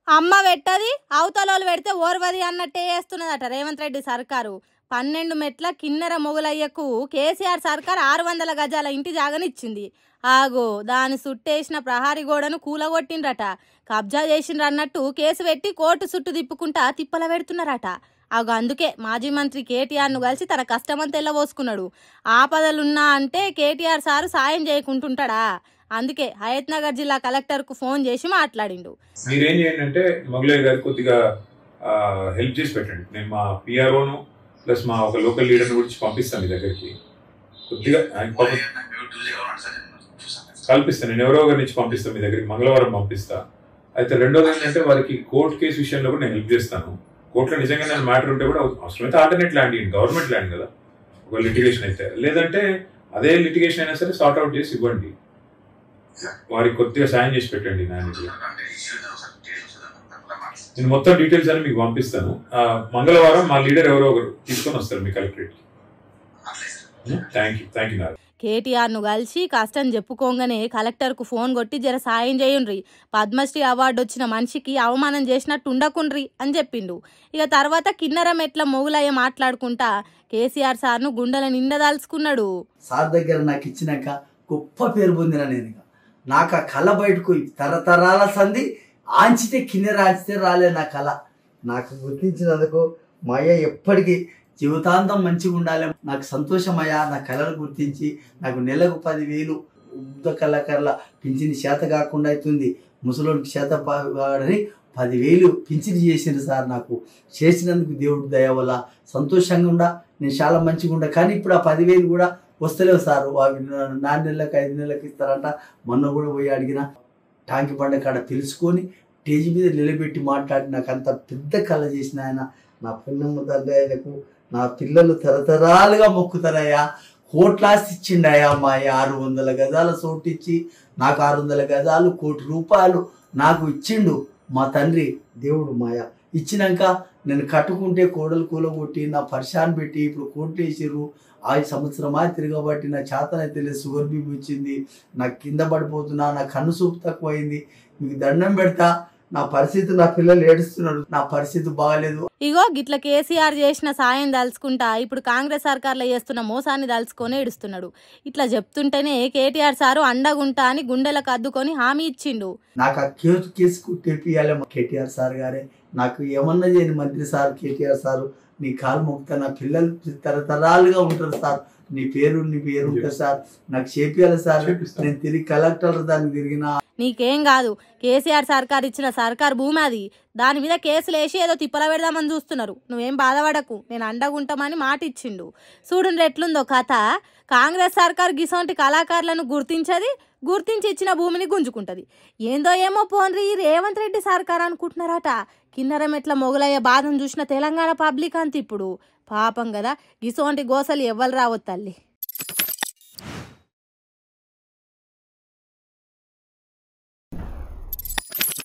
అమ్మ పెట్టది అవతలోళ్ళు పెడితే ఓర్వది అన్నట్టే చేస్తున్నదట రేవంత్ రెడ్డి సర్కారు. 12 మెట్ల కిన్నెర మొగులయ్యకు కేసీఆర్ సర్కార్ 600 గజాల ఇంటి జాగనిచ్చింది. ఆగో దాని సుట్టేసిన ప్రహారీ గోడను కూలగొట్టిండ్రట. కబ్జా చేసిండ్రన్నట్టు కేసు పెట్టి కోర్టు చుట్టూ తిప్పుకుంటా తిప్పల పెడుతున్నారట. ఆగో అందుకే మాజీ మంత్రి కేటీఆర్ను కలిసి తన కష్టమంతా ఎల్లబోసుకున్నాడు. ఆపదలున్నా అంటే కేటీఆర్ సారు సాయం చేయకుంటుంటాడా? అందుకే హయత్ నగర్ జిల్లా కలెక్టర్ కు ఫోన్ చేసి మాట్లాడిండు. మీరేం చేయండి అంటే మొగలయ్య గారు కొద్దిగా హెల్ప్ చేసి పెట్టండి. నేను మా పిఆర్ఓను ప్లస్ మా ఒక లోకల్ లీడర్ని గురించి పంపిస్తాను మీ దగ్గరికి. కొద్దిగా కల్పిస్తాను. నేను ఎవరో ఒకరి నుంచి పంపిస్తాను మీ దగ్గరికి, మంగళవారం పంపిస్తా. అయితే రెండోది ఏంటంటే వారికి కోర్టు కేసు విషయంలో కూడా నేను హెల్ప్ చేస్తాను. కోర్టులో నిజంగా నేను మ్యాటర్ ఉంటే కూడా అవసరమైతే ఆల్టర్నేట్ ల్యాండ్ ఇవ్వండి, గవర్నమెంట్ ల్యాండ్ కదా, ఒక లిటిగేషన్ అయితే. లేదంటే అదే లిటిగేషన్ అయినా సరే సార్ట్ అవుట్ చేసి ఇవ్వండి. వారికి కొద్దిగా సాయం చేసి పెట్టండి. నేను మొత్తం డీటెయిల్స్ అని మీకు పంపిస్తాను. మంగళవారం మా లీడర్ ఎవరో ఒకరు తీసుకొని వస్తారు మీ కలెక్టరేట్. Thank you Narayana. కేటీఆర్ను కలిసి కష్టం చెప్పుకోగానే కలెక్టర్కు ఫోన్ కొట్టి జర సాయం చేయుండ్రి, పద్మశ్రీ అవార్డు వచ్చిన మనిషికి అవమానం చేసినట్టు ఉండకుండ్రి అని చెప్పిండు. ఇక తర్వాత కిన్నెర మెట్ల మొగులయ్య మాట్లాడుకుంటా కేసీఆర్ సార్ను గుండెల నిండదాల్చుకున్నాడు. సార్ దగ్గర నాకు ఇచ్చినాక గొప్ప పేరు పొందిన నేను. నాకు ఆ కళ బయటకు తరతరాల సంధి ఆంచితే కిన్నెర ఆంచితే రాలే నా కళ. నాకు గుర్తించినందుకు మా అయ్య ఎప్పటికీ జీవితాంతం మంచిగా ఉండాలి. నాకు సంతోషమయ్యా. నా కళను గుర్తించి నాకు నెలకు 10,000 వృద్ధ కళాకారుల పింఛని చేత కాకుండా అవుతుంది, ముసలోడికి చేత కాడని 10,000 పింఛని చేసింది సార్. నాకు చేసినందుకు దేవుడు దయ వల్ల సంతోషంగా ఉండా, నేను చాలా మంచిగా ఉండా. కానీ ఇప్పుడు ఆ 10,000 కూడా వస్తలేవు సార్. 4 నెలలకు 5 నెలలకు ఇస్తారంట. మొన్న కూడా పోయి అడిగిన టాంకి బండ కాడ తెలుసుకొని స్టేజ్ మీద నిలబెట్టి మాట్లాడి నాకు అంత పెద్ద కళ చేసిన ఆయన. నా పుణ్యమ్మ తల్లి ఆయనకు నా పిల్లలు తరతరాలుగా మొక్కుతారయ్యా. కోట్లాస్తి ఇచ్చిండయా మా 600 గజాల చోటు ఇచ్చి నాకు 600 గజాలు ₹1,00,00,000 నాకు ఇచ్చిండు మా తండ్రి దేవుడు. మాయ ఇచ్చినాక నేను కట్టుకుంటే కోడలు కూలగొట్టి నా పరిశాన్ పెట్టి ఇప్పుడు కోట్లు వేసిర్రు. 5 సంవత్సరమా తిరగబట్టి నా చేతనైతే లేదు, షుగర్ బీపీ వచ్చింది, నాకు కింద పడిపోతున్నా, నా కన్ను చూపు తక్కువైంది, మీకు దండం పెడతా. నా పరిస్థితి, నా పిల్లలు ఏడుస్తున్నారు, నా పరిస్థితి బాగాలేదు. ఇగో గిట్ల కేసీఆర్ చేసిన సాయం దలుచుకుంటా ఇప్పుడు కాంగ్రెస్ సర్కార్లో చేస్తున్న మోసాన్ని దలుచుకొని ఏడుస్తున్నాడు. ఇట్లా చెప్తుంటేనే కేటీఆర్ సారు అండగుంటా అని గుండెలకు అద్దుకొని హామీ ఇచ్చిండు. నాకు ఆ కేసు టేపియాలి కేటీఆర్ సార్ గారే. నాకు ఏమన్నా చేయని మంత్రి సార్ కేటీఆర్ సారు, నీ కాలు మొక్కుతా. నా పిల్లలు తరతరాలుగా ఉంటారు సార్. నీ పేరు ఉంటుంది సార్. నాకు చేపియాలి సార్. నేను తిరిగి కలెక్టర్ దానికి తిరిగినా నీకేం కాదు. కేసీఆర్ సర్కార్ ఇచ్చిన సర్కార్ భూమి అది. దాని మీద కేసులు వేసి ఏదో తిప్పల పెడదామని చూస్తున్నారు. నువ్వేం బాధపడకు, నేను అండగుంటామని మాట ఇచ్చిండు. చూడండి ఎట్లుందో కథ. కాంగ్రెస్ సర్కార్ గిసొంటి కళాకారులను గుర్తించి ఇచ్చిన భూమిని గుంజుకుంటది. ఏందో ఏమో పోన్రి రేవంత్ రెడ్డి సర్కార్ అనుకుంటున్నారట. కిన్నెర మెట్ల మొగులయ్య బాధను చూసిన తెలంగాణ పబ్లిక్ అంత ఇప్పుడు పాపం కదా. గిసొంటి గోసలు ఎవ్వరు రావద్దు తల్లి.